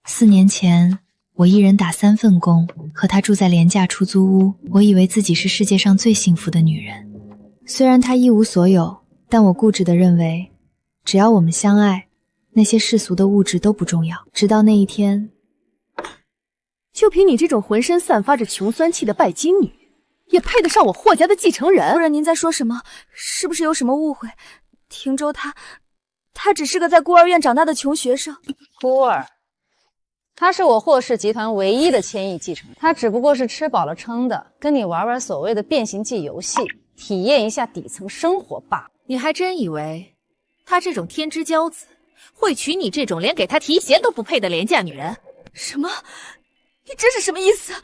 4年前，我一人打3份工，和他住在廉价出租屋。我以为自己是世界上最幸福的女人。虽然他一无所有，但我固执地认为，只要我们相爱，那些世俗的物质都不重要。直到那一天，就凭你这种浑身散发着穷酸气的拜金女，也配得上我霍家的继承人？夫人，您在说什么？是不是有什么误会？廷州他只是个在孤儿院长大的穷学生。孤儿，他是我霍氏集团唯一的千亿继承人，他只不过是吃饱了撑的，跟你玩玩所谓的变形记游戏，体验一下底层生活罢了。你还真以为他这种天之骄子会娶你这种连给他提鞋都不配的廉价女人？什么？你这是什么意思？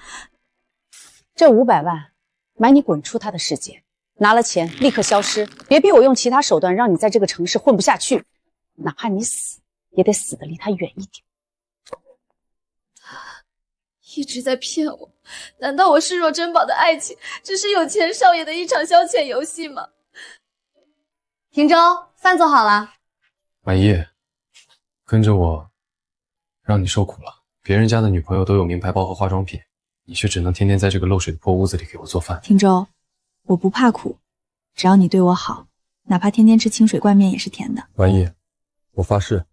这500万，买你滚出他的世界，拿了钱立刻消失，别逼我用其他手段让你在这个城市混不下去，哪怕你死，也得死得离他远一点。一直在骗我，难道我视若珍宝的爱情只是有钱少爷的一场消遣游戏吗？廷州，饭做好了。婉意，跟着我，让你受苦了。别人家的女朋友都有名牌包和化妆品，你却只能天天在这个漏水的破屋子里给我做饭。廷州，我不怕苦，只要你对我好，哪怕天天吃清水灌面也是甜的。婉意，我发誓，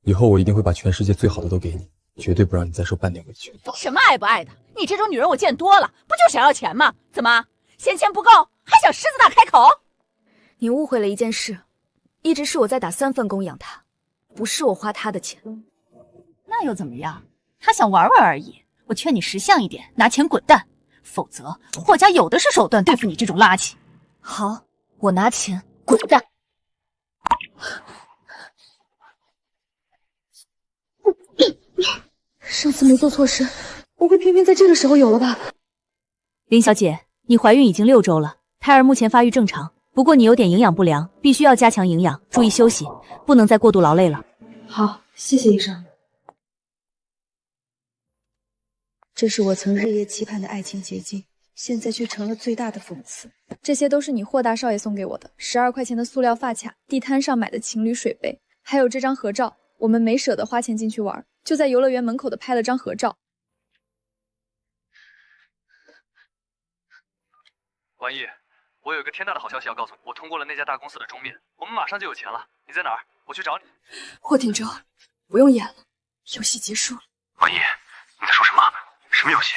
以后我一定会把全世界最好的都给你，绝对不让你再受半点委屈。什么爱不爱的？你这种女人我见多了，不就想要钱吗？怎么嫌钱不够，还想狮子大开口？你误会了一件事，一直是我在打3份工养他，不是我花他的钱。那又怎么样？他想玩玩而已。我劝你识相一点，拿钱滚蛋，否则霍家有的是手段对付你这种垃圾。好，我拿钱滚蛋。上次没做错事，不会偏偏在这个时候有了吧？林小姐，你怀孕已经6周了，胎儿目前发育正常，不过你有点营养不良，必须要加强营养，注意休息，不能再过度劳累了。好，谢谢医生。这是我曾日夜期盼的爱情结晶，现在却成了最大的讽刺。这些都是你霍大少爷送给我的，12块钱的塑料发卡，地摊上买的情侣水杯，还有这张合照。我们没舍得花钱进去玩，就在游乐园门口的拍了张合照。婉意，我有一个天大的好消息要告诉你，我通过了那家大公司的终面，我们马上就有钱了。你在哪儿？我去找你。霍廷州，不用演了，游戏结束了。婉意，你在说什么？什么游戏？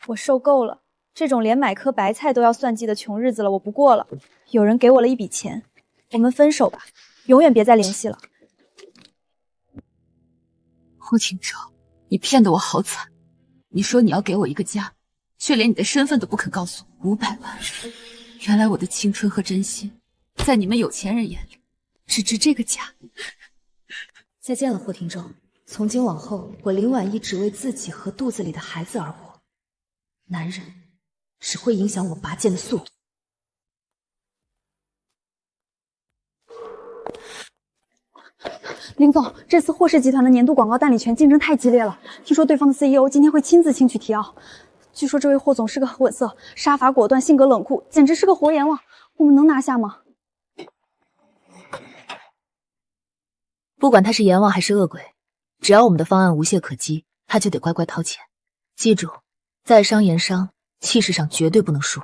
我受够了，这种连买颗白菜都要算计的穷日子了，我不过了。有人给我了一笔钱，我们分手吧，永远别再联系了。霍廷州，你骗得我好惨！你说你要给我一个家，却连你的身份都不肯告诉我，500万！原来我的青春和真心，在你们有钱人眼里，只值这个价。再见了，霍廷州。从今往后，我林婉意只为自己和肚子里的孩子而活。男人只会影响我拔剑的速度。林总，这次霍氏集团的年度广告代理权竞争太激烈了，听说对方的 CEO 今天会亲自亲取提奥。据说这位霍总是个稳色，杀伐果断，性格冷酷，简直是个活阎王。我们能拿下吗？不管他是阎王还是恶鬼，只要我们的方案无懈可击，他就得乖乖掏钱。记住，在商言商，气势上绝对不能输。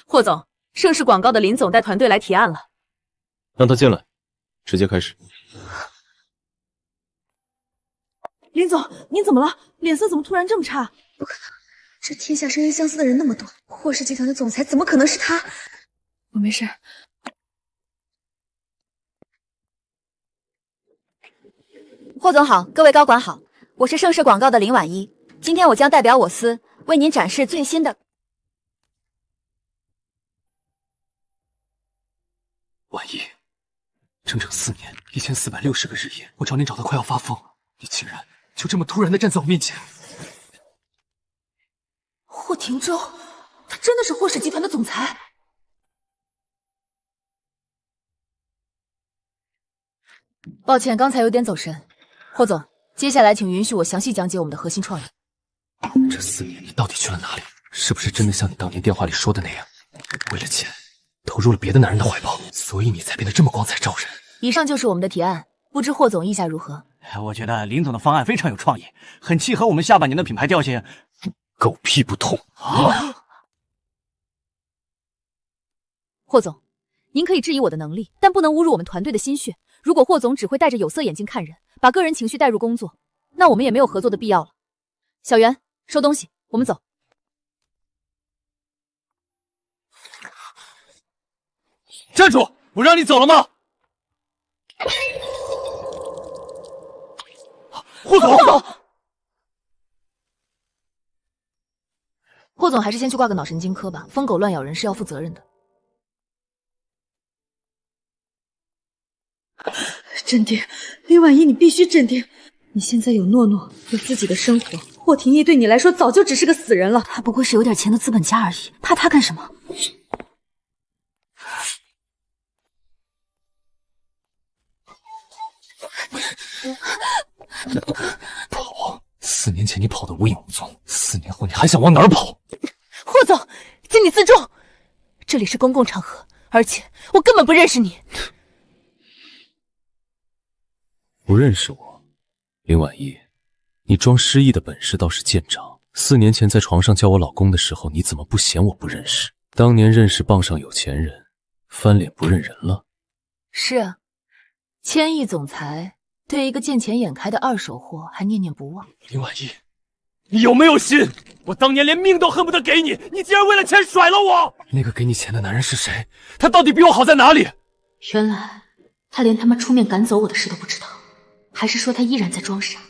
霍总，盛世广告的林总带团队来提案了。让他进来，直接开始。林总，您怎么了？脸色怎么突然这么差？不可能，这天下声音相似的人那么多，霍氏集团的总裁怎么可能是他？我没事。霍总好，各位高管好，我是盛世广告的林婉一，今天我将代表我司为您展示最新的。婉一，整整4年，1460个日夜，我找你找得快要发疯，你竟然就这么突然的站在我面前。霍廷州，他真的是霍氏集团的总裁？抱歉，刚才有点走神。霍总，接下来请允许我详细讲解我们的核心创意。这4年你到底去了哪里？是不是真的像你当年电话里说的那样？为了钱，投入了别的男人的怀抱，所以你才变得这么光彩照人。以上就是我们的提案，不知霍总意下如何？我觉得林总的方案非常有创意，很契合我们下半年的品牌调性。狗屁不通啊！霍总，您可以质疑我的能力，但不能侮辱我们团队的心血。如果霍总只会戴着有色眼镜看人，把个人情绪带入工作，那我们也没有合作的必要了。小袁，收东西，我们走。站住！我让你走了吗？霍总，霍总还是先去挂个脑神经科吧，疯狗乱咬人是要负责任的。镇定，林婉仪，你必须镇定。你现在有诺诺，有自己的生活，霍廷义对你来说早就只是个死人了。他不过是有点钱的资本家而已，怕他干什么？跑！4年前你跑得无影无踪，4年后你还想往哪儿跑？霍总，请你自重，这里是公共场合，而且我根本不认识你。不认识我，林婉仪，你装失忆的本事倒是见长。4年前在床上叫我老公的时候，你怎么不嫌我不认识？当年认识傍上有钱人，翻脸不认人了。是啊，千亿总裁对一个见钱眼开的二手货还念念不忘。林婉仪，你有没有心？我当年连命都恨不得给你，你竟然为了钱甩了我！那个给你钱的男人是谁？他到底比我好在哪里？原来他连他妈出面赶走我的事都不知道，还是说他依然在装傻？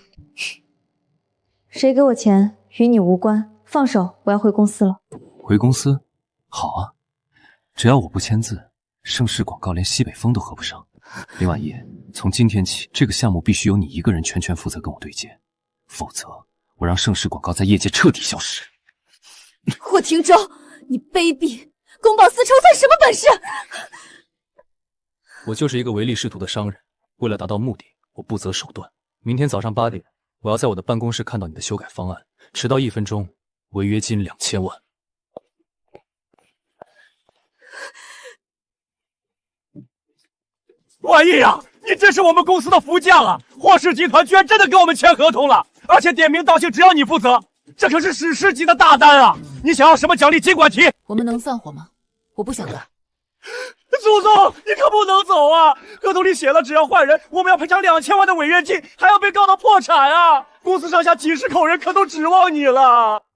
谁给我钱与你无关，放手，我要回公司了。回公司？好啊，只要我不签字，盛世广告连西北风都合不上。林婉仪，从今天起，这个项目必须由你一个人全权负责，跟我对接，否则我让盛世广告在业界彻底消失。霍廷舟，你卑鄙，公报私仇算什么本事？我就是一个唯利是图的商人，为了达到目的，我不择手段。明天早上8点，我要在我的办公室看到你的修改方案，迟到1分钟，违约金2000万。婉仪呀，你真是我们公司的福将啊！霍氏集团居然真的跟我们签合同了，而且点名道姓，只要你负责，这可是史诗级的大单啊！你想要什么奖励尽管提。我们能散伙吗？我不想干。祖宗，你可不能走啊！合同里写了，只要换人，我们要赔偿2000万的违约金，还要被告到破产啊！公司上下几十口人可都指望你了。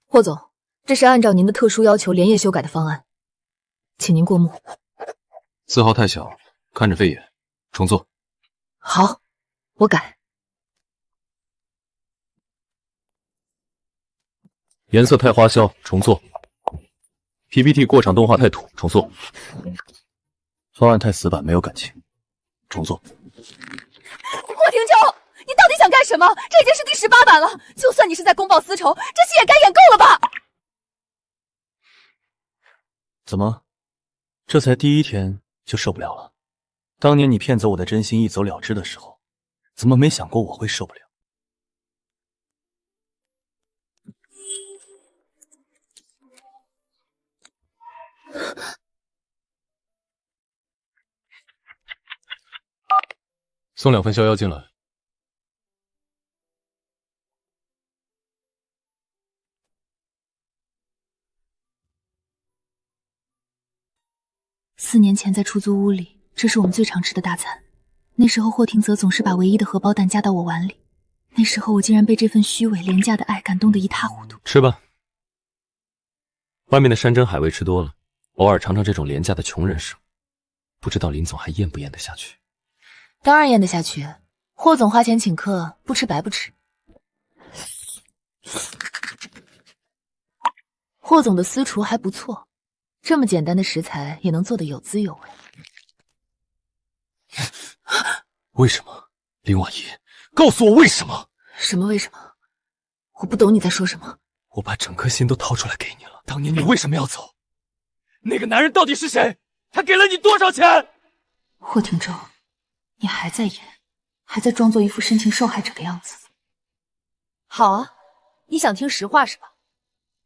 霍总，这是按照您的特殊要求连夜修改的方案，请您过目。字号太小，看着费眼，重做。好，我改。颜色太花哨，重做。PPT 过场动画太土，重做。方案太死板，没有感情，重做。霍廷舟，你到底想干什么？这已经是第18版了，就算你是在公报私仇，这戏也该演够了吧？怎么，这才第1天就受不了了？当年你骗走我的真心一走了之的时候，怎么没想过我会受不了？送2份逍遥进来。4年前在出租屋里，这是我们最常吃的大餐。那时候霍廷泽总是把唯一的荷包蛋夹到我碗里，那时候我竟然被这份虚伪廉价的爱感动得一塌糊涂。吃吧，外面的山珍海味吃多了，偶尔尝尝这种廉价的穷人食物，不知道林总还咽不咽得下去。当然咽得下去，霍总花钱请客，不吃白不吃。霍总的私厨还不错，这么简单的食材也能做得有滋有味。为什么？林婉仪，告诉我为什么？什么为什么？我不懂你在说什么。我把整颗心都掏出来给你了，当年你为什么要走？那个男人到底是谁？他给了你多少钱？霍廷舟，你还在演，还在装作一副深情受害者的样子。好啊，你想听实话是吧？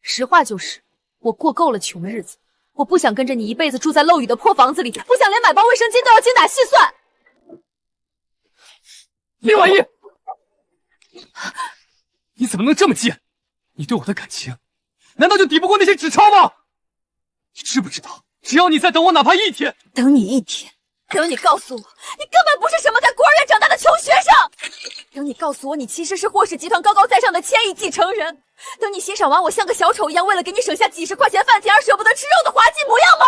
实话就是，我过够了穷的日子，我不想跟着你一辈子住在漏雨的破房子里，不想连买包卫生巾都要精打细算。林婉仪，你怎么能这么贱？你对我的感情，难道就抵不过那些纸钞吗？你知不知道，只要你再等我哪怕一天，等你一天，等你告诉我，你根本不是什么在孤儿院长大的穷学生，等你告诉我，你其实是霍氏集团高高在上的千亿继承人，等你欣赏完我像个小丑一样为了给你省下几10块钱饭钱而舍不得吃肉的滑稽模样吗？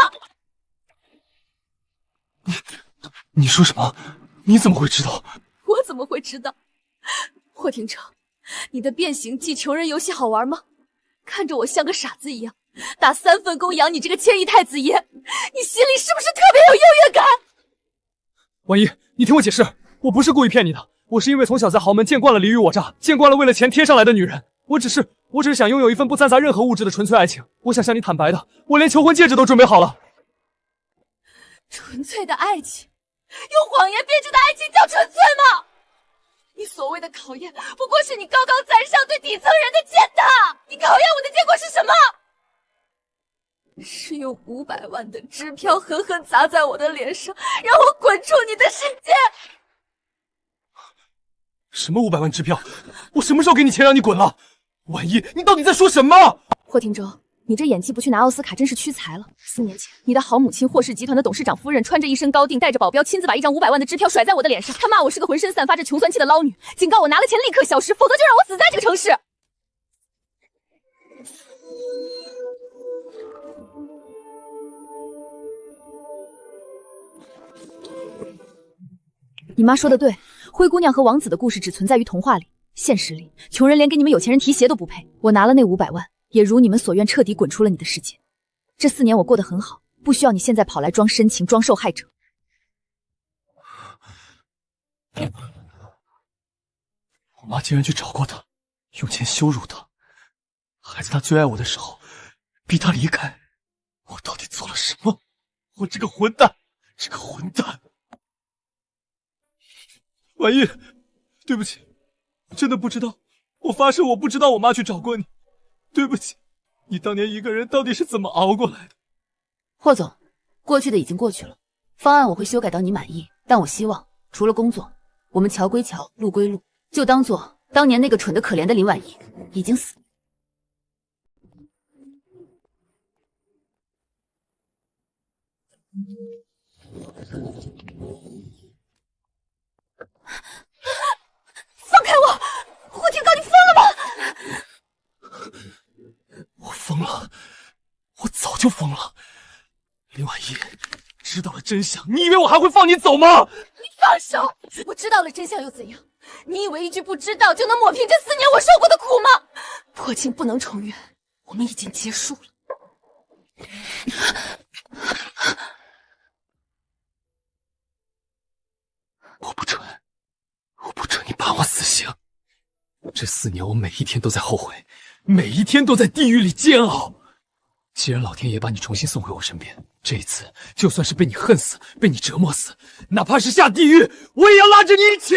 你说什么？你怎么会知道？我怎么会知道？霍廷铮，你的变形计穷人游戏好玩吗？看着我像个傻子一样，打3份工养你这个千亿太子爷，你心里是不是特别有优越感？婉仪，你听我解释，我不是故意骗你的，我是因为从小在豪门见惯了尔虞我诈，见惯了为了钱贴上来的女人，我只是想拥有一份不掺杂任何物质的纯粹爱情。我想向你坦白的，我连求婚戒指都准备好了。纯粹的爱情，用谎言编织的爱情叫纯粹吗？你所谓的考验，不过是你高高在上对底层人的践踏。你考验我的结果是什么？是用500万的支票狠狠砸在我的脸上，让我滚出你的世界。什么500万支票？我什么时候给你钱让你滚了？婉仪，你到底在说什么？霍廷铮，你这演技不去拿奥斯卡真是屈才了。4年前，你的好母亲霍氏集团的董事长夫人穿着一身高定，带着保镖，亲自把一张500万的支票甩在我的脸上。她骂我是个浑身散发着穷酸气的捞女，警告我拿了钱立刻消失，否则就让我死在这个城市。你妈说的对，灰姑娘和王子的故事只存在于童话里，现实里，穷人连给你们有钱人提鞋都不配。我拿了那500万，也如你们所愿，彻底滚出了你的世界。这4年我过得很好，不需要你现在跑来装深情，装受害者。我妈竟然去找过他，用钱羞辱他，还在他最爱我的时候逼他离开。我到底做了什么？我这个混蛋，这个混蛋！婉仪，对不起，真的不知道，我发誓我不知道我妈去找过你，对不起。你当年一个人到底是怎么熬过来的？霍总，过去的已经过去了，方案我会修改到你满意，但我希望除了工作，我们桥归桥，路归路，就当做当年那个蠢得可怜的林婉仪已经死了。放开我！霍廷铿，你疯了吗？我疯了，我早就疯了。林婉仪知道了真相，你以为我还会放你走吗？你放手！我知道了真相又怎样？你以为一句不知道就能抹平这4年我受过的苦吗？破镜不能重圆，我们已经结束了。我不准你判我死刑。这4年我每一天都在后悔，每一天都在地狱里煎熬。既然老天爷把你重新送回我身边，这一次就算是被你恨死，被你折磨死，哪怕是下地狱，我也要拉着你一起。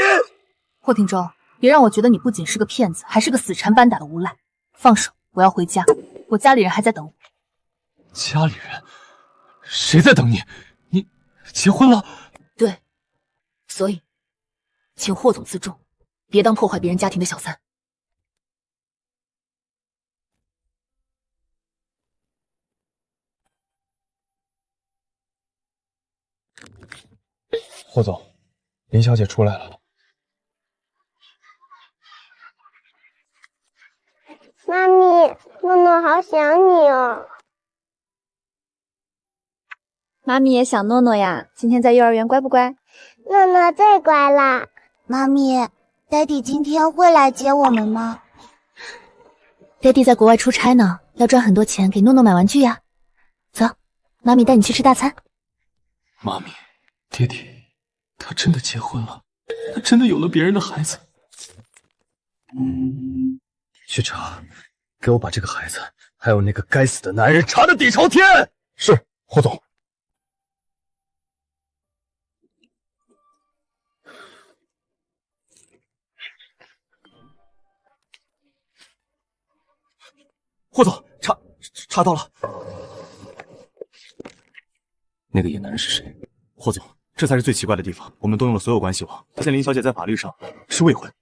霍廷铮，别让我觉得你不仅是个骗子，还是个死缠班打的无赖。放手，我要回家，我家里人还在等我。家里人？谁在等你？你结婚了？对，所以请霍总自重，别当破坏别人家庭的小三。霍总，林小姐出来了。妈咪，诺诺好想你哦。妈咪也想诺诺呀，今天在幼儿园乖不乖？诺诺最乖啦。妈咪，Daddy 今天会来接我们吗？爹地在国外出差呢，要赚很多钱给诺诺买玩具呀。走，妈咪带你去吃大餐。妈咪，爹地，他真的结婚了，他真的有了别人的孩子。去查，给我把这个孩子还有那个该死的男人查得底朝天。是，霍总。霍总，查到了。那个野男人是谁？霍总，这才是最奇怪的地方。我们动用了所有关系网，发现林小姐在法律上是未婚。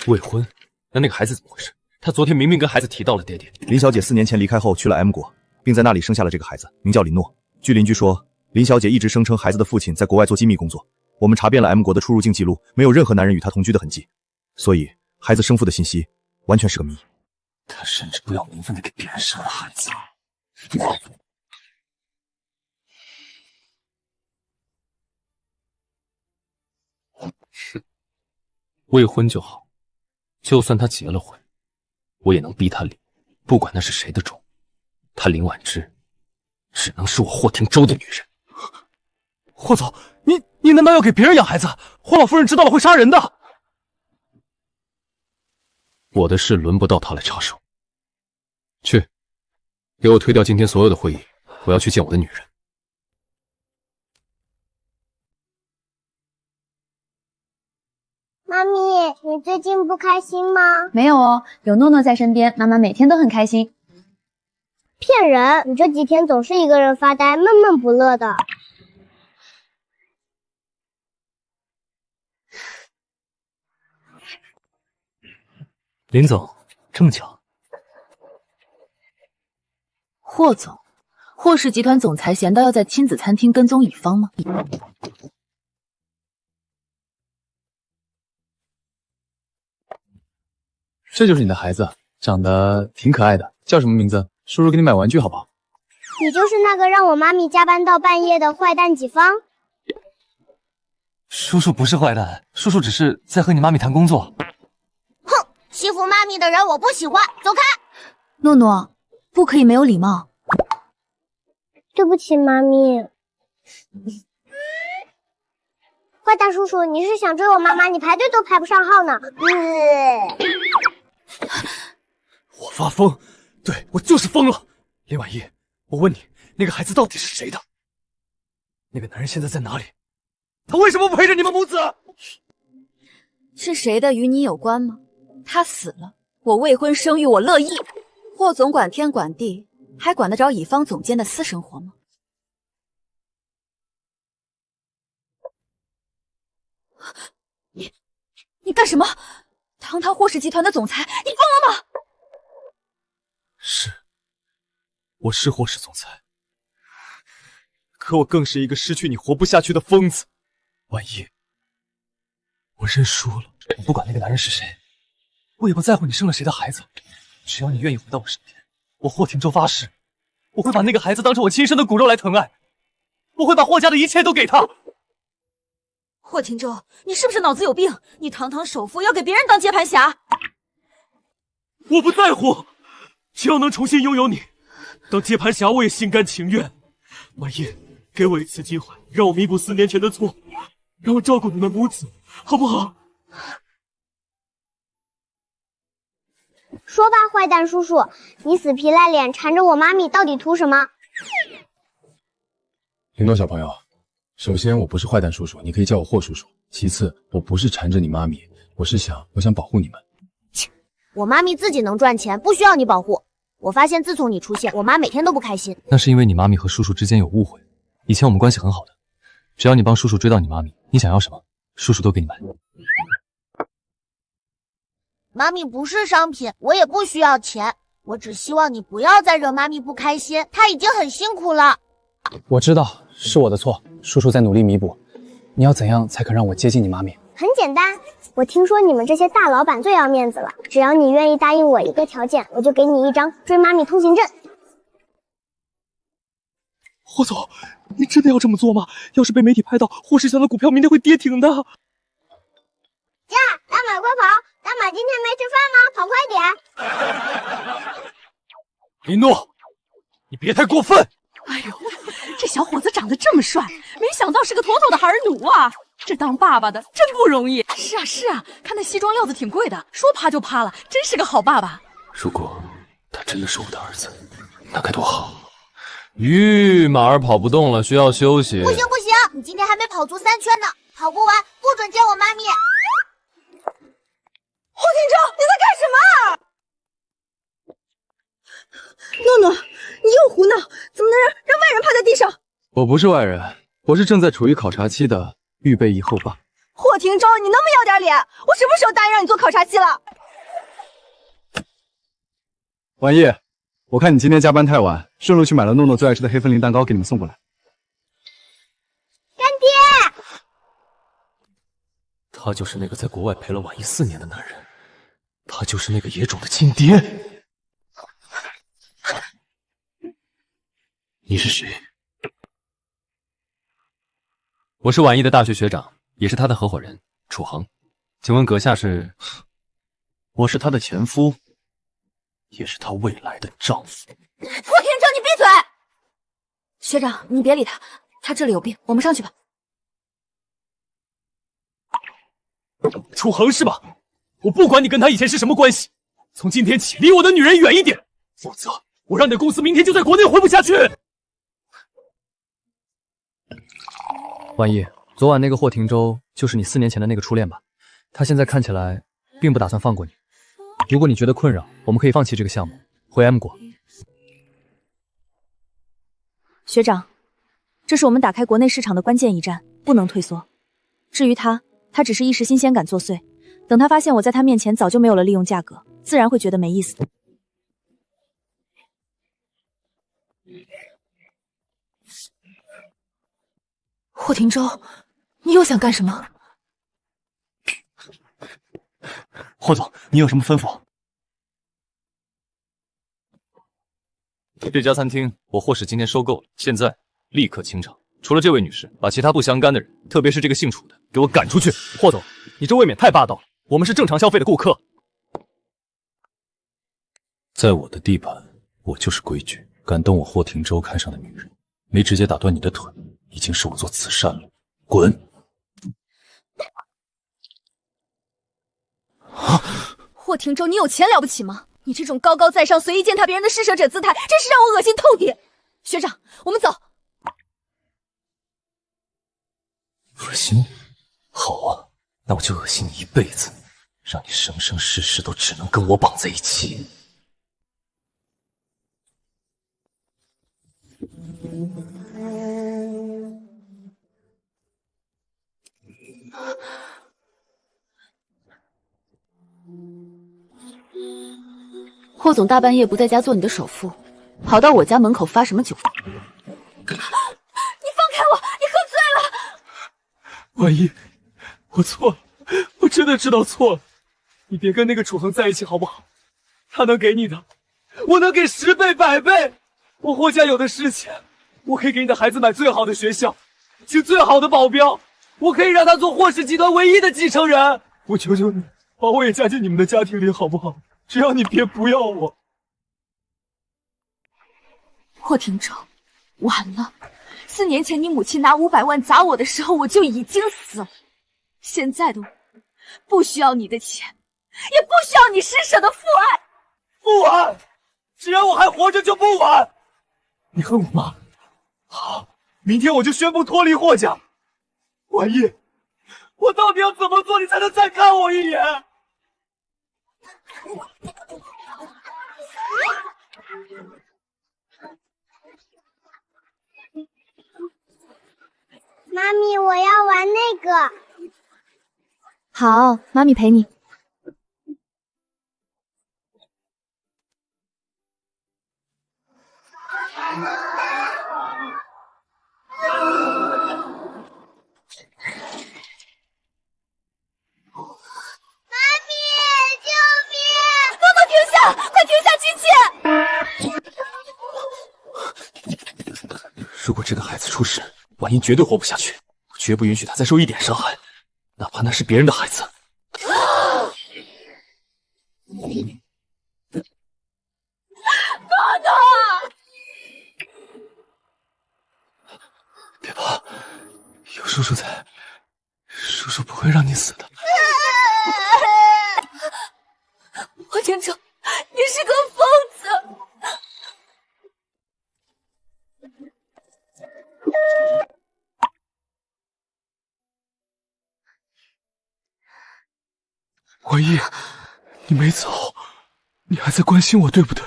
未婚？那个孩子怎么回事？他昨天明明跟孩子提到了爹爹。林小姐4年前离开后去了 M 国，并在那里生下了这个孩子，名叫林诺。据邻居说，林小姐一直声称孩子的父亲在国外做机密工作。我们查遍了 M 国的出入境记录，没有任何男人与她同居的痕迹，所以孩子生父的信息完全是个谜。他甚至不要名分的给别人生了孩子。未婚就好，就算他结了婚，我也能逼他离，不管那是谁的种，他林婉之只能是我霍廷舟的女人。霍总，你难道要给别人养孩子？霍老夫人知道了会杀人的。我的事轮不到他来插手。去，给我推掉今天所有的会议，我要去见我的女人。妈咪，你最近不开心吗？没有哦，有诺诺在身边，妈妈每天都很开心。骗人！你这几天总是一个人发呆，闷闷不乐的。林总，这么巧。霍总，霍氏集团总裁闲到要在亲子餐厅跟踪乙方吗？这就是你的孩子，长得挺可爱的，叫什么名字？叔叔给你买玩具好不好？你就是那个让我妈咪加班到半夜的坏蛋几方？叔叔不是坏蛋，叔叔只是在和你妈咪谈工作。哼，欺负妈咪的人我不喜欢，走开！诺诺，不可以没有礼貌。对不起，妈咪。坏蛋叔叔，你是想追我妈妈？你排队都排不上号呢。我发疯，对，我就是疯了。林婉仪，我问你，那个孩子到底是谁的？那个男人现在在哪里？他为什么不陪着你们母子？是谁的与你有关吗？他死了，我未婚生育，我乐意。霍总管天管地，还管得着乙方总监的私生活吗？你干什么？堂堂霍氏集团的总裁，你疯了吗？是，我是霍氏总裁，可我更是一个失去你活不下去的疯子。婉仪，我认输了。我不管那个男人是谁，我也不在乎你生了谁的孩子，只要你愿意回到我身边，我霍廷舟发誓，我会把那个孩子当成我亲生的骨肉来疼爱，我会把霍家的一切都给他。霍廷舟，你是不是脑子有病？你堂堂首富要给别人当接盘侠？我不在乎，只要能重新拥有你，当接盘侠我也心甘情愿。婉仪，给我一次机会，让我弥补4年前的错，让我照顾你们母子，好不好？说吧，坏蛋叔叔，你死皮赖脸缠着我妈咪，到底图什么？林诺小朋友，首先我不是坏蛋叔叔，你可以叫我霍叔叔。其次，我不是缠着你妈咪，我想保护你们。我妈咪自己能赚钱，不需要你保护。我发现自从你出现，我妈每天都不开心。那是因为你妈咪和叔叔之间有误会，以前我们关系很好的，只要你帮叔叔追到你妈咪，你想要什么，叔叔都给你买。妈咪不是商品，我也不需要钱，我只希望你不要再惹妈咪不开心，她已经很辛苦了。我知道是我的错，叔叔在努力弥补。你要怎样才肯让我接近你妈咪？很简单，我听说你们这些大老板最要面子了，只要你愿意答应我一个条件，我就给你一张追妈咪通行证。霍总，你真的要这么做吗？要是被媒体拍到，霍氏集团的股票明天会跌停的。呀，大马快跑！大马今天没吃饭吗？跑快点！林诺，你别太过分！哎呦，这小伙子长得这么帅，没想到是个妥妥的儿奴啊！这当爸爸的真不容易。是啊是啊，看那西装料子挺贵的，说趴就趴了，真是个好爸爸。如果他真的是我的儿子，那该多好！吁，马儿跑不动了，需要休息。不行不行，你今天还没跑足3圈呢，跑不完不准见我妈咪。霍廷舟，你在干什么？胡闹！怎么能让外人趴在地上？我不是外人，我是正在处于考察期的预备役后爸。霍廷周，你能不能要点脸？我什么时候答应让你做考察期了？婉意，我看你今天加班太晚，顺路去买了诺诺最爱吃的黑森林蛋糕给你们送过来。干爹！他就是那个在国外陪了婉意4年的男人，他就是那个野种的亲爹。你是谁？我是婉意的大学学长，也是他的合伙人楚恒。请问阁下是？我是他的前夫，也是他未来的丈夫。霍廷周，你闭嘴！学长，你别理他，他这里有病，我们上去吧。楚恒是吧？我不管你跟他以前是什么关系，从今天起离我的女人远一点，否则我让你的公司明天就在国内混不下去。婉意，昨晚那个霍廷周就是你4年前的那个初恋吧？他现在看起来并不打算放过你。如果你觉得困扰，我们可以放弃这个项目，回 M 国。学长，这是我们打开国内市场的关键一战，不能退缩。至于他只是一时新鲜感作祟，等他发现我在他面前早就没有了利用价格，自然会觉得没意思的。霍廷周，你又想干什么？霍总，你有什么吩咐？这家餐厅我霍氏今天收购了，现在立刻清场。除了这位女士，把其他不相干的人，特别是这个姓楚的，给我赶出去。霍总，你这未免太霸道了，我们是正常消费的顾客。在我的地盘，我就是规矩。敢动我霍廷周看上的女人，没直接打断你的腿，已经是我做慈善了。滚！霍廷周，你有钱了不起吗？你这种高高在上、随意践踏别人的施舍者姿态，真是让我恶心透顶。学长，我们走。恶心？好啊，那我就恶心你一辈子，让你生生世世都只能跟我绑在一起。霍总大半夜不在家做你的首富，跑到我家门口发什么酒？你放开我！你喝醉了！婉意，我错了，我真的知道错了。你别跟那个楚恒在一起好不好？他能给你的，我能给10倍、100倍。我霍家有的是钱，我可以给你的孩子买最好的学校，请最好的保镖，我可以让他做霍氏集团唯一的继承人。我求求你，把我也加进你们的家庭里好不好？只要你别不要我。霍廷周，完了！4年前你母亲拿500万砸我的时候，我就已经死了。现在的我不需要你的钱，也不需要你施舍的父爱。不晚，只要我还活着就不晚。你恨我吗？好，明天我就宣布脱离霍家。婉意，我到底要怎么做，你才能再看我一眼？妈咪，我要玩那个。好，妈咪陪你。快停下！亲切！如果这个孩子出事，婉音绝对活不下去，我绝不允许他再受一点伤害，哪怕那是别人的孩子。爸爸，别怕，有叔叔在，叔叔不会让你死的。霍廷周，你是个疯子！婉意，你没走，你还在关心我，对不对？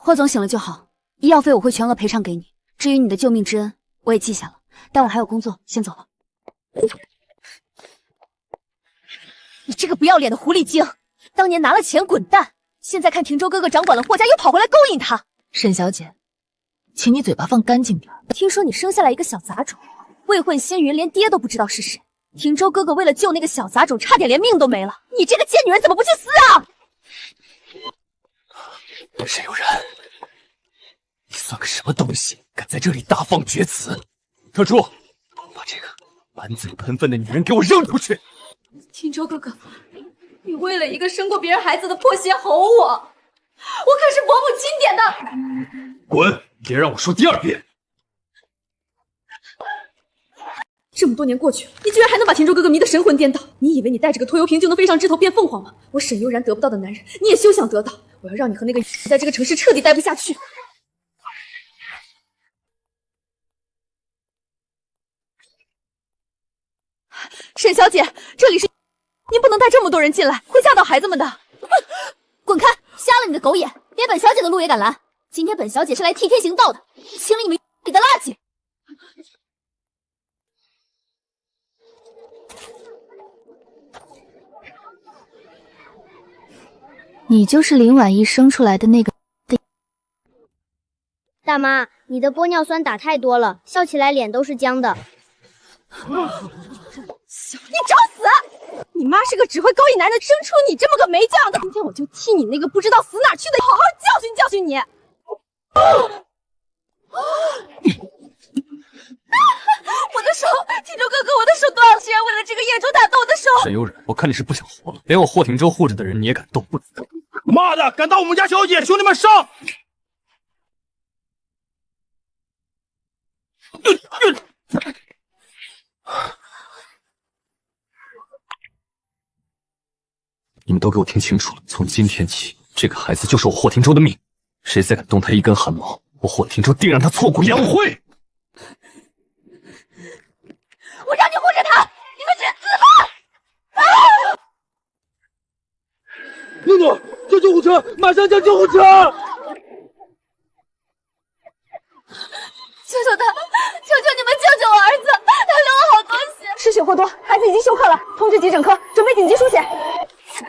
霍总醒了就好，医药费我会全额赔偿给你。至于你的救命之恩，我也记下了。但我还有工作，先走了。你这个不要脸的狐狸精！当年拿了钱滚蛋，现在看廷州哥哥掌管了霍家，又跑回来勾引他。沈小姐，请你嘴巴放干净点。听说你生下来一个小杂种，未婚先孕，连爹都不知道是谁。廷州哥哥为了救那个小杂种，差点连命都没了。你这个贱女人怎么不去死啊！沈悠然，你算个什么东西，敢在这里大放厥词！特助，把这个满嘴喷粪的女人给我扔出去！廷州哥哥，你为了一个生过别人孩子的破鞋吼我，我可是伯母钦点的。滚！别让我说第二遍。这么多年过去，你居然还能把廷州哥哥迷得神魂颠倒！你以为你带着个拖油瓶就能飞上枝头变凤凰吗？我沈悠然得不到的男人，你也休想得到！我要让你和那个在这个城市彻底待不下去！沈小姐，这里是，您不能带这么多人进来，会吓到孩子们的。滚开！瞎了你的狗眼，连本小姐的路也敢拦！今天本小姐是来替天行道的，清理你们里的垃圾。你就是林婉意生出来的那个。大妈，你的玻尿酸打太多了，笑起来脸都是僵的。你找死！你妈是个只会勾引男人的，生出你这么个没教养的，今天我就替你那个不知道死哪去的好好教训教训你！我的手，廷州哥哥，我的手多少钱？为了这个野猪打断我的手！沈悠然，我看你是不想活了，连我霍廷州护着的人你也敢动？不死！妈的，敢打我们家小姐，兄弟们上！你们都给我听清楚了，从今天起，这个孩子就是我霍廷州的命，谁再敢动他一根汗毛，我霍廷州定让他挫骨扬灰！我让你护着他，你们去死吧！诺诺，叫救护车！马上叫救护车！求求他，求求你们救救我儿子，他流了好多血，失血过多，孩子已经休克了，通知急诊科，准备紧急输血。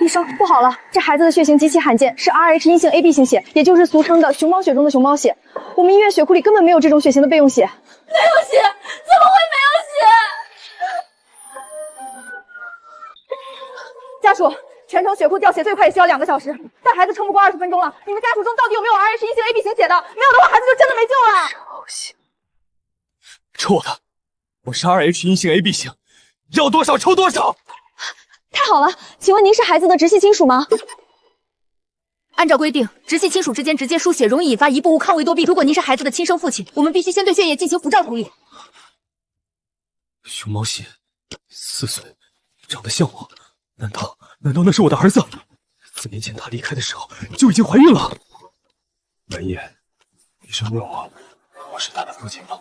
医生，不好了，这孩子的血型极其罕见，是 Rh 阴性 AB 型血，也就是俗称的熊猫血中的熊猫血。我们医院血库里根本没有这种血型的备用血。没有血？怎么会没有血？家属，全城血库调血最快也需要2个小时，但孩子撑不过20分钟了。你们家属中到底有没有 Rh 阴性 AB 型血的？没有的话，孩子就真的没救了。抽血？抽的，我是 Rh 阴性 AB 型，要多少抽多少。太好了，请问您是孩子的直系亲属吗？按照规定，直系亲属之间直接输血容易引发胰部物抗胃多病。如果您是孩子的亲生父亲，我们必须先对血液进行辐照处理。熊猫血，4岁，长得像我，难道那是我的儿子？4年前他离开的时候就已经怀孕了。文烨，医生问我是他的父亲吗？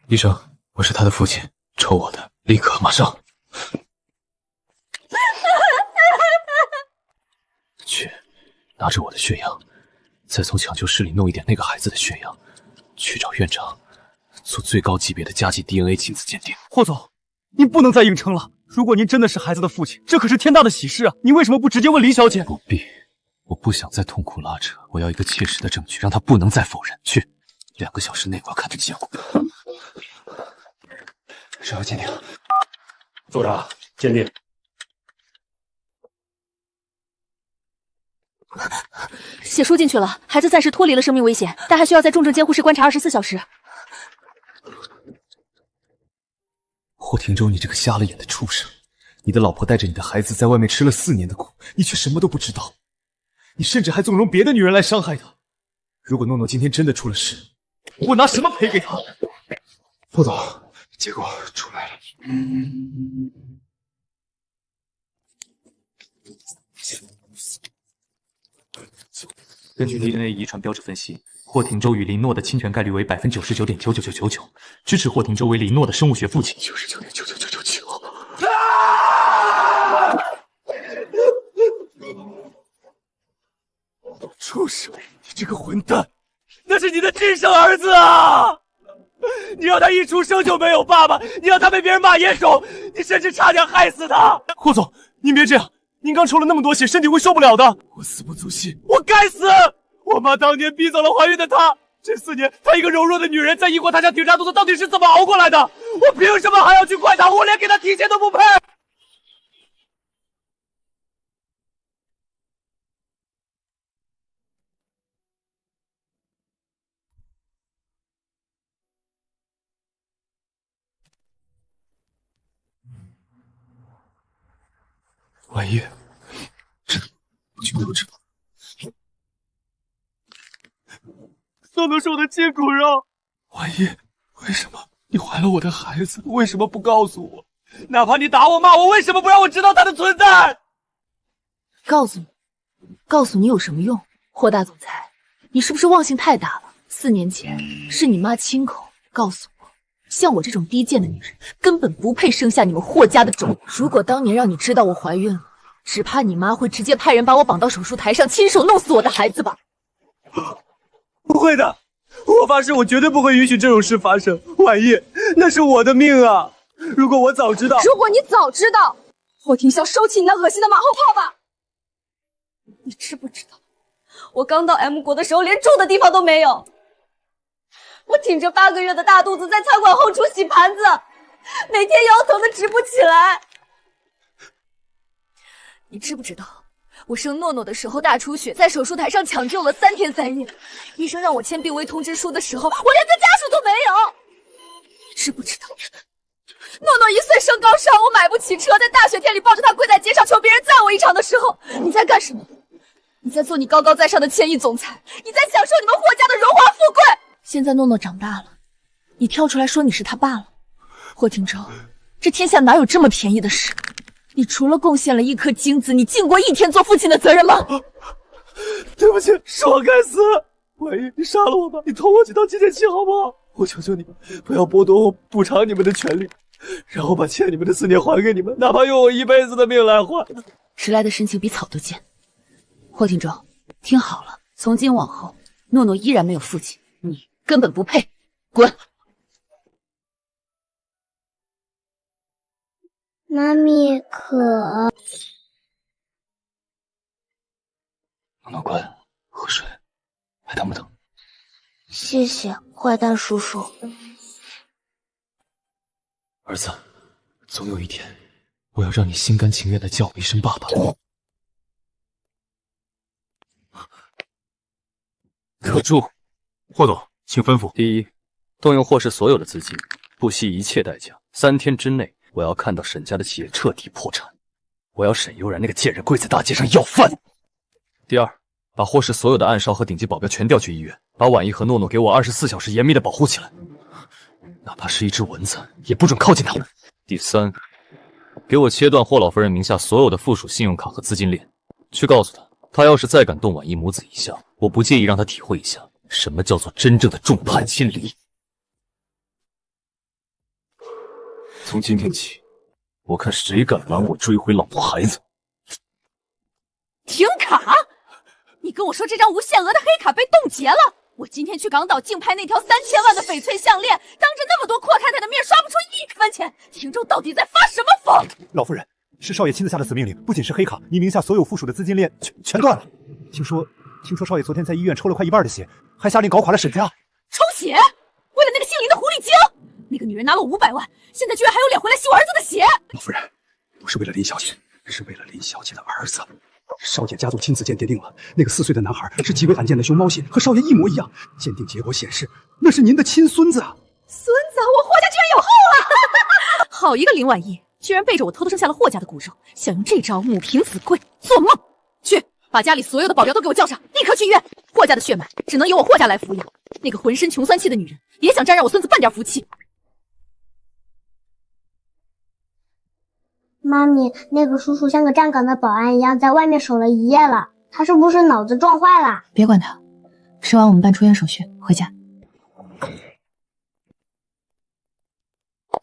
医生，我是他的父亲，抽我的，立刻马上。去，拿着我的血样，再从抢救室里弄一点那个孩子的血样，去找院长做最高级别的加急 DNA 亲子鉴定。霍总，您不能再硬撑了。如果您真的是孩子的父亲，这可是天大的喜事啊！您为什么不直接问李小姐？不必，我不想再痛苦拉扯，我要一个切实的证据，让他不能再否认。去，2个小时内我要看到结果。稍后鉴定。组长，鉴定。血输进去了，孩子暂时脱离了生命危险，但还需要在重症监护室观察24小时。霍廷州，你这个瞎了眼的畜生！你的老婆带着你的孩子在外面吃了4年的苦，你却什么都不知道，你甚至还纵容别的女人来伤害她。如果诺诺今天真的出了事，我拿什么赔给她？霍总，结果出来了。根据 DNA 遗传标志分析，霍廷州与林诺的侵权概率为99.99999%，支持霍廷州为林诺的生物学父亲。99.99999。畜生！你这个混蛋！那是你的亲生儿子啊！你让他一出生就没有爸爸，你让他被别人骂野种，你甚至差点害死他！霍总，您别这样，您刚抽了那么多血，身体会受不了的。我死不足惜，我该死！我妈当年逼走了怀孕的她，这4年她一个柔弱的女人在异国他乡挺大肚子，到底是怎么熬过来的？我凭什么还要去怪她？我连给她提钱都不配！婉叶，我全都知道。诺诺是我的亲骨肉。婉叶，为什么你怀了我的孩子？为什么不告诉我？哪怕你打我骂我，为什么不让我知道他的存在？告诉你有什么用？霍大总裁，你是不是忘性太大了？4年前是你妈亲口告诉我，像我这种低贱的女人，根本不配生下你们霍家的种。如果当年让你知道我怀孕了，只怕你妈会直接派人把我绑到手术台上，亲手弄死我的孩子吧。不会的，我发誓，我绝对不会允许这种事发生。婉叶，那是我的命啊！如果我早知道，如果你早知道，霍廷霄，收起你那恶心的马后炮吧！你知不知道，我刚到 M 国的时候，连住的地方都没有。我挺着8个月的大肚子在餐馆后厨洗盘子，每天腰疼的直不起来。你知不知道，我生诺诺的时候大出血，在手术台上抢救了3天3夜，医生让我签病危通知书的时候，我连个家属都没有。你知不知道，诺诺1岁升高烧，我买不起车，在大雪天里抱着她跪在街上求别人载我一场的时候，你在干什么？你在做你高高在上的千亿总裁，你在享受你们霍家的荣华富贵。现在诺诺长大了，你跳出来说你是他爸了。霍廷钊，这天下哪有这么便宜的事？你除了贡献了1颗精子，你尽过1天做父亲的责任吗？对不起，是我该死。婉叶，你杀了我吧，你捅我几刀纪念器好不好？我求求你们，不要剥夺我补偿你们的权利，让我把欠你们的4年还给你们，哪怕用我1辈子的命来换。迟来的深情比草都贱。霍廷钊，听好了，从今往后，诺诺依然没有父亲，你根本不配，滚！妈咪渴。诺诺乖，喝水，还疼不疼？谢谢，坏蛋叔叔。儿子，总有一天，我要让你心甘情愿地叫我一声爸爸。可住！霍总，请吩咐。第一，动用霍氏所有的资金，不惜一切代价，3天之内，我要看到沈家的企业彻底破产。我要沈悠然那个贱人跪在大街上要饭。第二，把霍氏所有的暗哨和顶级保镖全调去医院，把婉仪和诺诺给我24小时严密的保护起来，哪怕是一只蚊子也不准靠近他们。第三，给我切断霍老夫人名下所有的附属信用卡和资金链，去告诉他，他要是再敢动婉仪母子一下，我不介意让他体会一下什么叫做真正的众叛亲离。从今天起，我看谁敢拦我追回老婆孩子。停卡！你跟我说这张无限额的黑卡被冻结了，我今天去港岛竞拍那条3000万的翡翠项链，当着那么多阔太太的面刷不出1分钱，廷州到底在发什么疯？老夫人，是少爷亲自下的死命令，不仅是黑卡，你名下所有附属的资金链全断了。听说少爷昨天在医院抽了快1半的血，还下令搞垮了沈家。抽血？为了那个姓林的狐狸精？那个女人拿了我500万，现在居然还有脸回来吸我儿子的血！老夫人，不是为了林小姐，是为了林小姐的儿子。少爷家族亲自鉴定了，那个4岁的男孩是极为罕见的熊猫血，和少爷一模一样。鉴定结果显示，那是您的亲孙子啊！孙子，我霍家居然有后了！好一个林婉仪，居然背着我偷偷生下了霍家的骨肉，想用这招母凭子贵，做梦！去，把家里所有的保镖都给我叫上，立刻去医院！霍家的血脉只能由我霍家来抚养，那个浑身穷酸气的女人也想沾染我孙子半点福气。妈咪，那个叔叔像个站岗的保安一样，在外面守了1夜了。他是不是脑子撞坏了？别管他，吃完我们办出院手续，回家。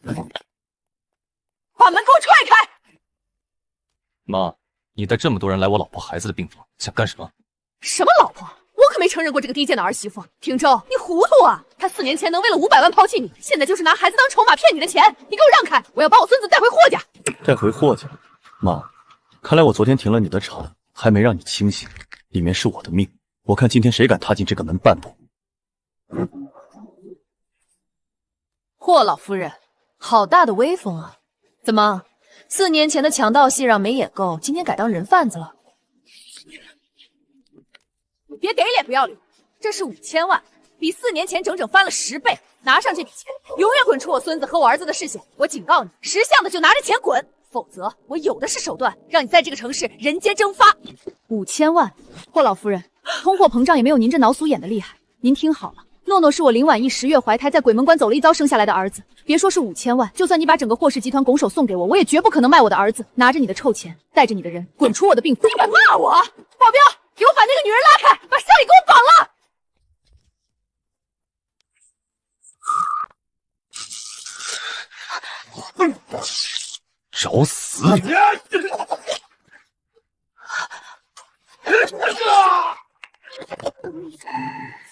把门给我踹开！妈，你带这么多人来我老婆孩子的病房，想干什么？什么老婆？我可没承认过这个低贱的儿媳妇。廷州，你糊涂啊！他4年前能为了500万抛弃你，现在就是拿孩子当筹码骗你的钱。你给我让开！我要把我孙子带回霍家。带回霍家？妈，看来我昨天停了你的场，还没让你清醒，里面是我的命。我看今天谁敢踏进这个门半步。霍老夫人，好大的威风啊！怎么，4年前的强盗戏让没演够，今天改当人贩子了？别给脸不要脸！这是5000万，比4年前整整翻了10倍。拿上这笔钱，永远滚出我孙子和我儿子的视线！我警告你，识相的就拿着钱滚，否则我有的是手段，让你在这个城市人间蒸发。5000万，霍老夫人，通货膨胀也没有您这脑鼠演的厉害。您听好了，诺诺是我林婉意10月怀胎在鬼门关走了一遭生下来的儿子。别说是5000万，就算你把整个霍氏集团拱手送给我，我也绝不可能卖我的儿子。拿着你的臭钱，带着你的人滚出我的病府！你敢骂我？保镖，给我把那个女人拉开，把乡里给我绑了！找死！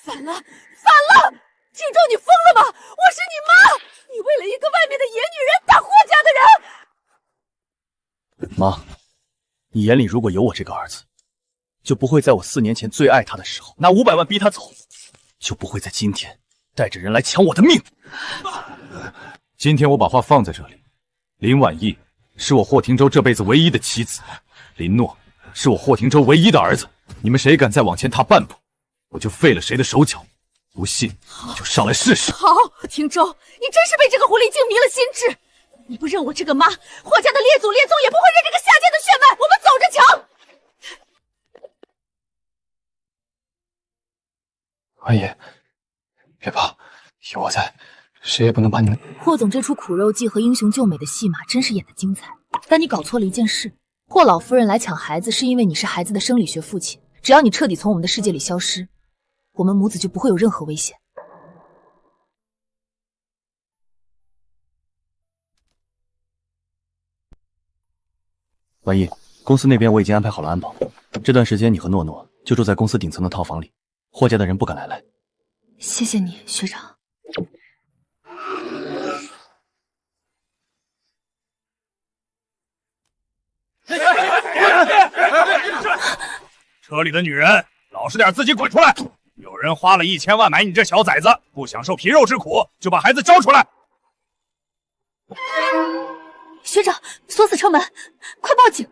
反了！庆州，你疯了吗？我是你妈！你为了一个外面的野女人打霍家的人！妈，你眼里如果有我这个儿子，就不会在我4年前最爱他的时候拿500万逼他走，就不会在今天带着人来抢我的命。今天我把话放在这里，林婉意是我霍廷州这辈子唯一的妻子，林诺是我霍廷州唯一的儿子。你们谁敢再往前踏半步，我就废了谁的手脚。不信你就上来试试。好，廷州，你真是被这个狐狸精迷了心智。你不认我这个妈，霍家的列祖列宗也不会认这个下贱的血脉。我们走着瞧。阿姨，别怕，有我在，谁也不能把你们。霍总这出苦肉计和英雄救美的戏码真是演得精彩，但你搞错了一件事。霍老夫人来抢孩子是因为你是孩子的生理学父亲，只要你彻底从我们的世界里消失，我们母子就不会有任何危险。婉意，公司那边我已经安排好了安保，这段时间你和诺诺就住在公司顶层的套房里，霍家的人不敢来。谢谢你，学长。车里的女人，老实点，自己滚出来！有人花了1000万买你这小崽子，不享受皮肉之苦，就把孩子交出来！学长，锁死车门，快报警！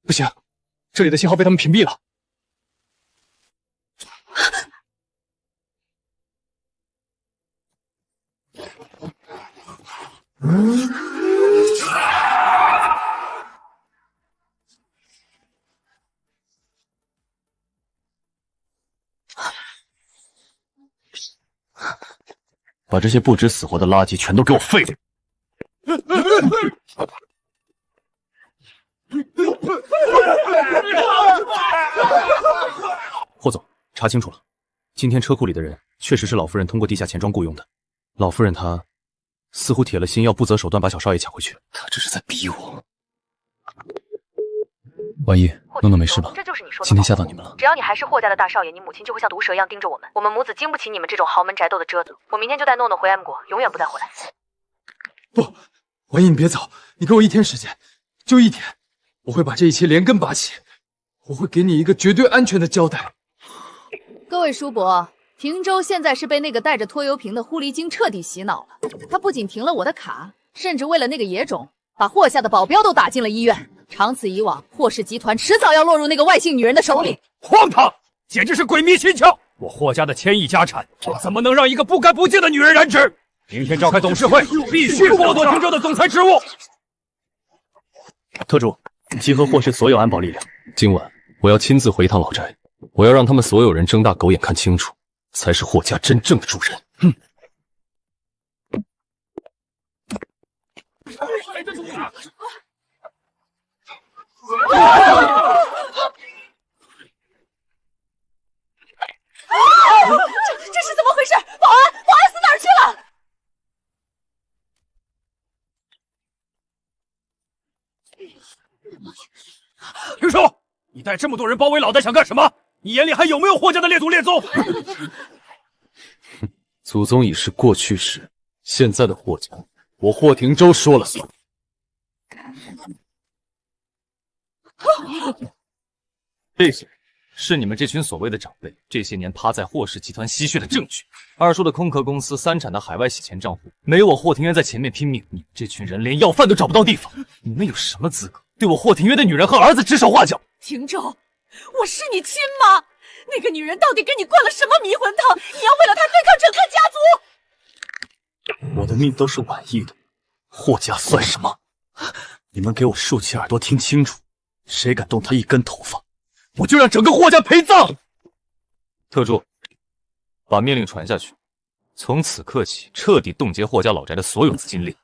不行，这里的信号被他们屏蔽了。把这些不知死活的垃圾全都给我废了！霍总，查清楚了，今天车库里的人确实是老夫人通过地下钱庄雇佣的。老夫人她似乎铁了心要不择手段把小少爷抢回去，她这是在逼我。婉意，诺诺没事吧？这就是你说的。今天吓到你们了。只要你还是霍家的大少爷，你母亲就会像毒蛇一样盯着我们。我们母子经不起你们这种豪门宅斗的折腾。我明天就带诺诺回 M 国，永远不再回来。不，婉意，你别走，你给我1天时间，就1天，我会把这一切连根拔起，我会给你一个绝对安全的交代。各位叔伯，平州现在是被那个带着拖油瓶的狐狸精彻底洗脑了。他不仅停了我的卡，甚至为了那个野种，把霍下的保镖都打进了医院。长此以往，霍氏集团迟早要落入那个外姓女人的手里。荒唐，简直是鬼迷心窍！我霍家的1000亿家产，怎么能让一个不干不净的女人染指？明天召开董事会，必须剥夺平州的总裁职务。特助，集合霍氏所有安保力量，今晚我要亲自回一趟老宅，我要让他们所有人睁大狗眼看清楚，才是霍家真正的主人。哼！这是怎么回事？保安死哪儿去了？停手！你带这么多人包围老大想干什么？你眼里还有没有霍家的列祖列宗？祖宗已是过去式，现在的霍家，我霍廷州说了算。这些是你们这群所谓的长辈这些年趴在霍氏集团吸血的证据。二叔的空壳公司3产的海外洗钱账户，没我霍廷渊在前面拼命，你们这群人连要饭都找不到地方，你们有什么资格对我霍廷渊的女人和儿子指手画脚？廷州，我是你亲妈，那个女人到底给你灌了什么迷魂汤？你要为了她对抗整个家族？我的命都是婉意的，霍家算什么？你们给我竖起耳朵听清楚，谁敢动他一根头发，我就让整个霍家陪葬！特助，把命令传下去，从此刻起彻底冻结霍家老宅的所有资金链，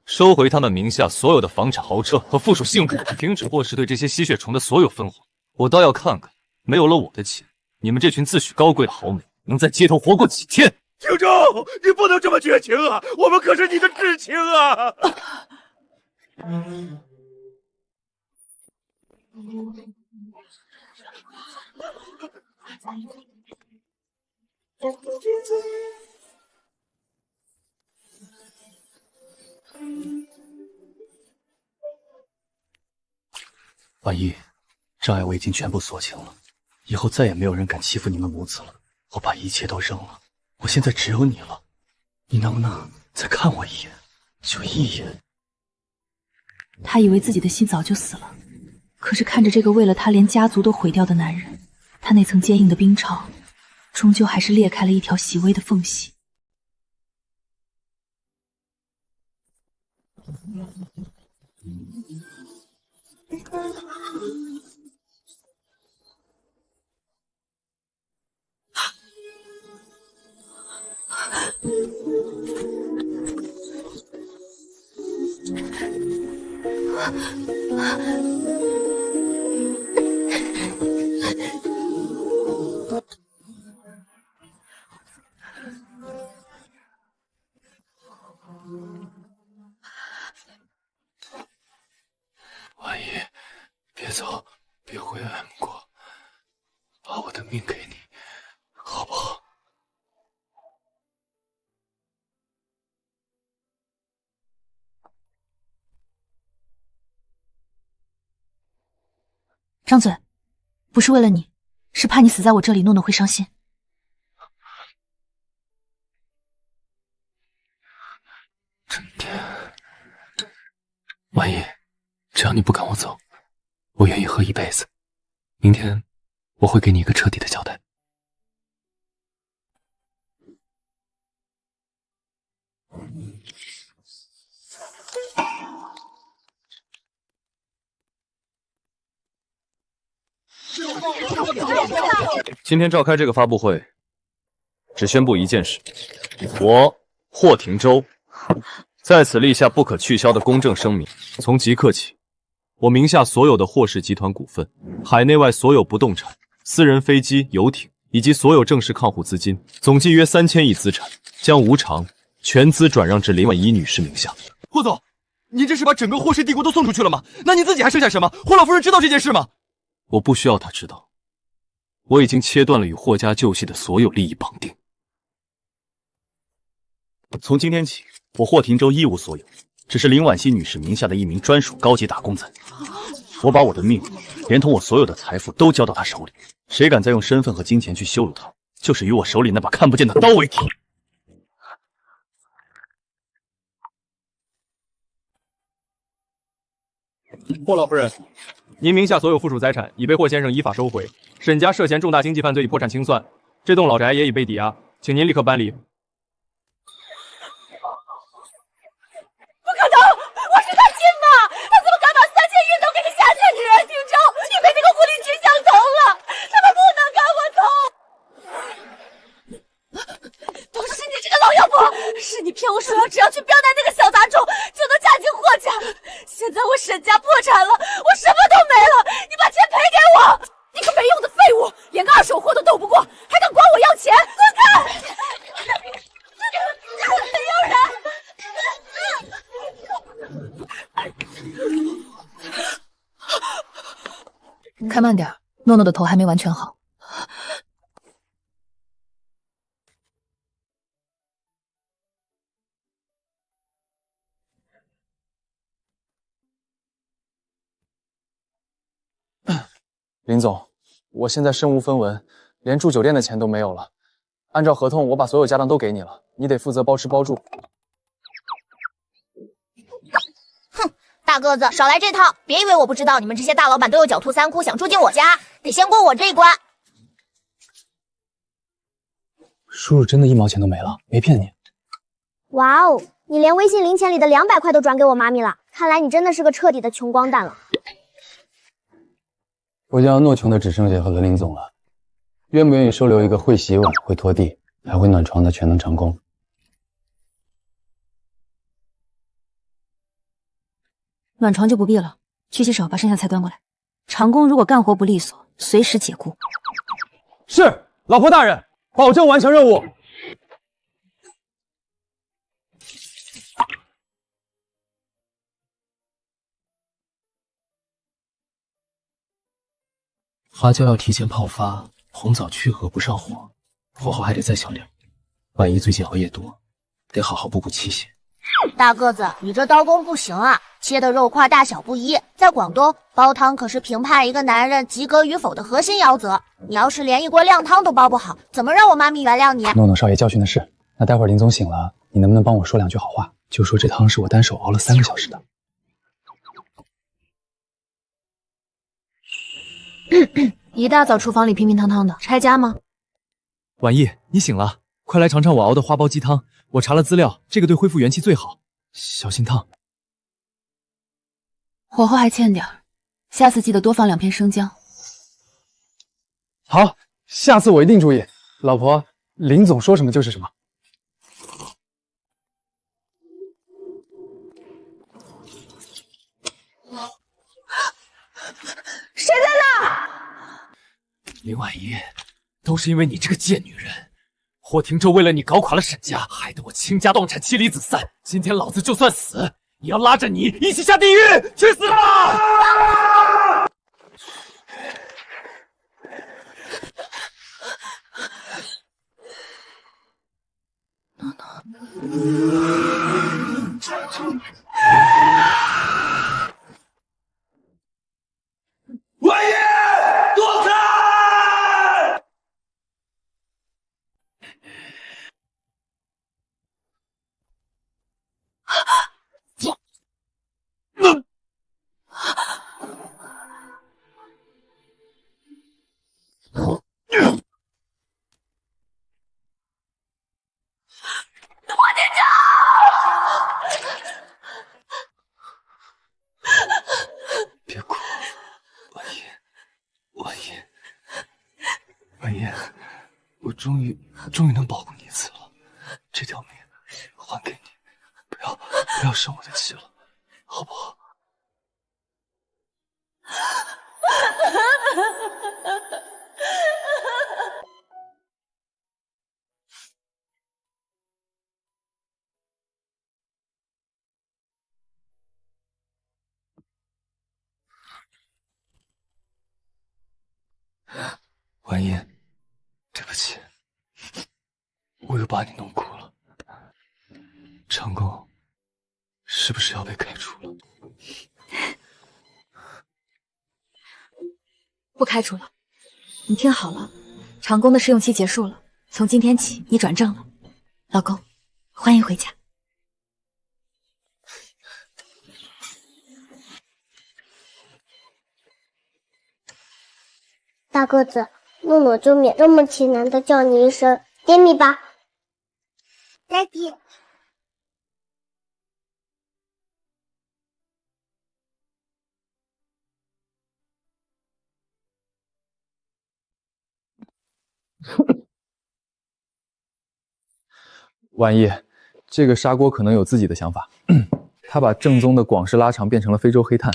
收回他们名下所有的房产、豪车和附属信用卡，停止霍氏对这些吸血虫的所有分红。我倒要看看，没有了我的钱，你们这群自诩高贵的豪美能在街头活过几天？廷州，你不能这么绝情啊！我们可是你的至亲啊！婉意，障碍我已经全部锁清了，以后再也没有人敢欺负你们母子了。我把一切都扔了，我现在只有你了，你能不能再看我一眼，就一眼？他以为自己的心早就死了，可是看着这个为了他连家族都毁掉的男人，他那层坚硬的冰巢，终究还是裂开了一条细微的缝隙。婉意，别走，别回 M 国，把我的命给你，好不好？张嘴，不是为了你，是怕你死在我这里，诺诺会伤心。婉意，只要你不赶我走，我愿意喝一辈子。明天我会给你一个彻底的交代。今天召开这个发布会，只宣布一件事：我霍廷州在此立下不可取消的公正声明。从即刻起，我名下所有的霍氏集团股份、海内外所有不动产、私人飞机、游艇以及所有正式抗沪资金，总计约3000亿资产，将无偿全资转让至林婉仪女士名下。霍总，您这是把整个霍氏帝国都送出去了吗？那您自己还剩下什么？霍老夫人知道这件事吗？我不需要她知道，我已经切断了与霍家旧系的所有利益绑定。从今天起，我霍廷州一无所有，只是林婉熙女士名下的一名专属高级打工仔。我把我的命，连同我所有的财富都交到她手里，谁敢再用身份和金钱去羞辱她，就是与我手里那把看不见的刀为敌。霍老夫人，您名下所有附属财产已被霍先生依法收回，沈家涉嫌重大经济犯罪已破产清算，这栋老宅也已被抵押，请您立刻搬离。不可能！我是他亲妈，他怎么敢把3000亿都给你下贱女人？廷州，你被那个狐狸精想通了，他们不能赶我走！都是你这个老妖婆，是你骗我说只要去刁难那个小杂种就能嫁进霍家，现在我沈家破产了，我什么都没了，你把钱赔给我！你个没用的废物，连个2手货都斗不过，还敢管我要钱？滚开！开慢点，诺诺的头还没完全好。林总，我现在身无分文，连住酒店的钱都没有了。按照合同，我把所有家当都给你了，你得负责包吃包住。哼，大个子，少来这套！别以为我不知道，你们这些大老板都有狡兔三窟，想住进我家，得先过我这一关。叔叔真的1毛钱都没了，没骗你。哇哦，你连微信零钱里的200块都转给我妈咪了，看来你真的是个彻底的穷光蛋了。我家诺穷的只剩下和林总了，愿不愿意收留一个会洗碗、会拖地、还会暖床的全能长工？暖床就不必了，去洗手，把剩下菜端过来。长工如果干活不利索，随时解雇。是，老婆大人，保证完成任务。花椒要提前泡发，红枣去核不上火，火候还得再小点。万一最近熬夜多，得好好补补气血。大个子，你这刀工不行啊，切的肉块大小不一。在广东，煲汤可是评判一个男人及格与否的核心要则。你要是连一锅靓汤都煲不好，怎么让我妈咪原谅你？诺诺少爷教训的是，那待会儿林总醒了，你能不能帮我说2句好话？就说这汤是我单手熬了3个小时的。一大早厨房里乒乒乓乓的，拆家吗？婉意，你醒了，快来尝尝我熬的花苞鸡汤。我查了资料，这个对恢复元气最好。小心烫。火候还欠点，下次记得多放2片生姜。好，下次我一定注意。老婆，林总说什么就是什么。谁在那？林婉仪，都是因为你这个贱女人！霍廷周为了你搞垮了沈家，害得我倾家荡产、妻离子散。今天老子就算死，也要拉着你一起下地狱！去死吧！婉仪，躲开！别哭，婉仪，我终于能保护你一次了，这条命还给你，不要生我的气了，好不好？婉仪，对不起，我又把你弄哭了。长工是不是要被开除了？不开除了，你听好了，长工的试用期结束了，从今天起你转正了。老公，欢迎回家。大个子，诺诺就免这么艰难的叫你一声爹咪吧。Daddy。婉意，这个砂锅可能有自己的想法，他把正宗的广式腊肠变成了非洲黑炭。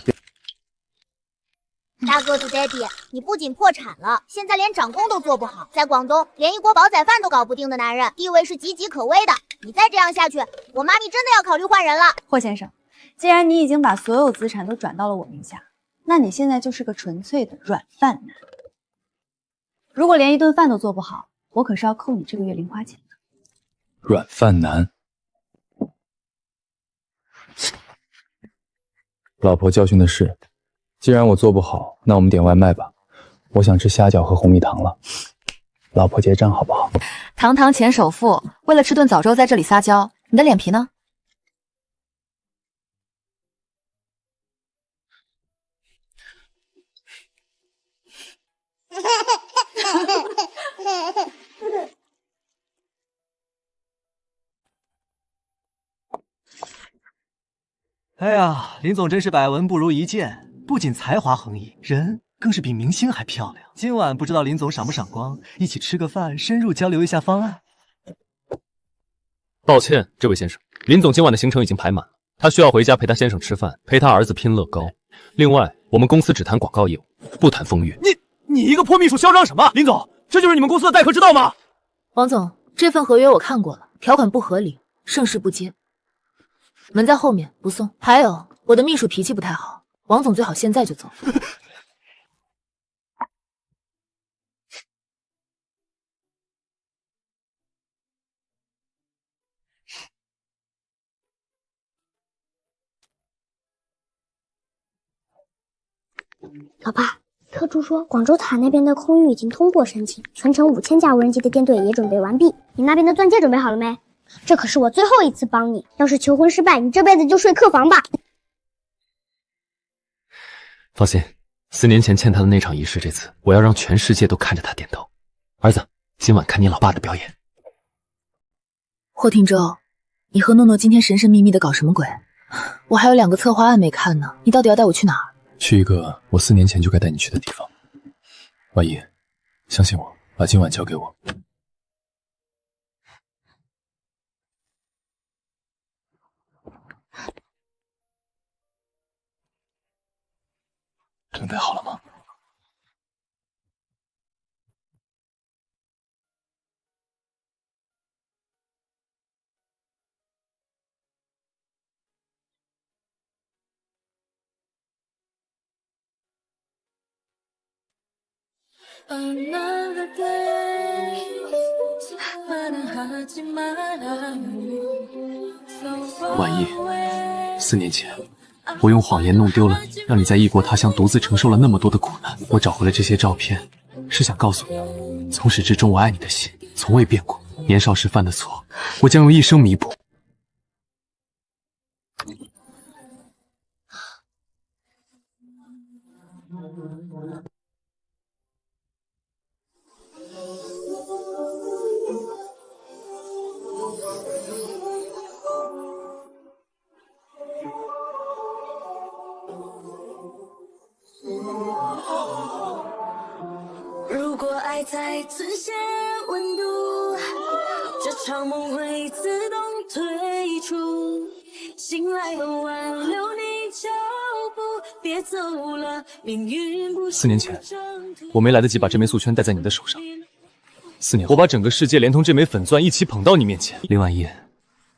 大个子 Daddy， 你不仅破产了，现在连长工都做不好，在广东连一锅煲仔饭都搞不定的男人，地位是岌岌可危的。你再这样下去，我妈咪真的要考虑换人了。霍先生，既然你已经把所有资产都转到了我名下，那你现在就是个纯粹的软饭男。如果连一顿饭都做不好，我可是要扣你这个月零花钱的。软饭男。老婆教训的是，既然我做不好，那我们点外卖吧。我想吃虾饺和红米汤了。老婆结账好不好？堂堂前首富，为了吃顿早粥在这里撒娇，你的脸皮呢？哎呀，林总真是百闻不如一见，不仅才华横溢，人更是比明星还漂亮。今晚不知道林总赏不赏光，一起吃个饭，深入交流一下方案。抱歉，这位先生，林总今晚的行程已经排满了，他需要回家陪他先生吃饭，陪他儿子拼乐高。另外，我们公司只谈广告业务，不谈风月。你一个破秘书嚣张什么？林总，这就是你们公司的待客之道吗？王总，这份合约我看过了，条款不合理，盛世不接。门在后面，不送。还有，我的秘书脾气不太好，王总最好现在就走。老爸，特助说广州塔那边的空域已经通过申请，全程5000架无人机的舰队也准备完毕。你那边的钻戒准备好了没？这可是我最后一次帮你，要是求婚失败，你这辈子就睡客房吧。放心，4年前欠他的那场仪式，这次我要让全世界都看着他点头。儿子，今晚看你老爸的表演。霍廷舟，你和诺诺今天神神秘秘的搞什么鬼？我还有2个策划案没看呢，你到底要带我去哪儿？去一个我4年前就该带你去的地方。万一，相信我，把今晚交给我。准备好了吗？万一4年前我用谎言弄丢了你，让你在异国他乡独自承受了那么多的苦难，我找回了这些照片，是想告诉你，从始至终我爱你的心从未变过。年少时犯的错，我将用一生弥补。如果爱再次些温度，这场梦会自动退出。醒来后挽留你脚步，别走了，命运不4年前，我没来得及把这枚素圈戴在你的手上。4年后，我把整个世界连同这枚粉钻一起捧到你面前。林婉一，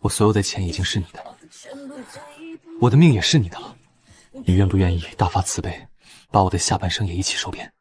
我所有的钱已经是你的了，我的命也是你的了。你愿不愿意大发慈悲，把我的下半生也一起收编？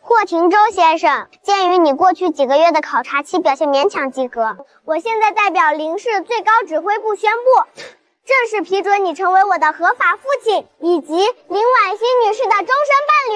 霍廷舟先生，鉴于你过去几个月的考察期表现勉强及格，我现在代表林氏最高指挥部宣布，正式批准你成为我的合法父亲，以及林婉欣女士的终身伴侣。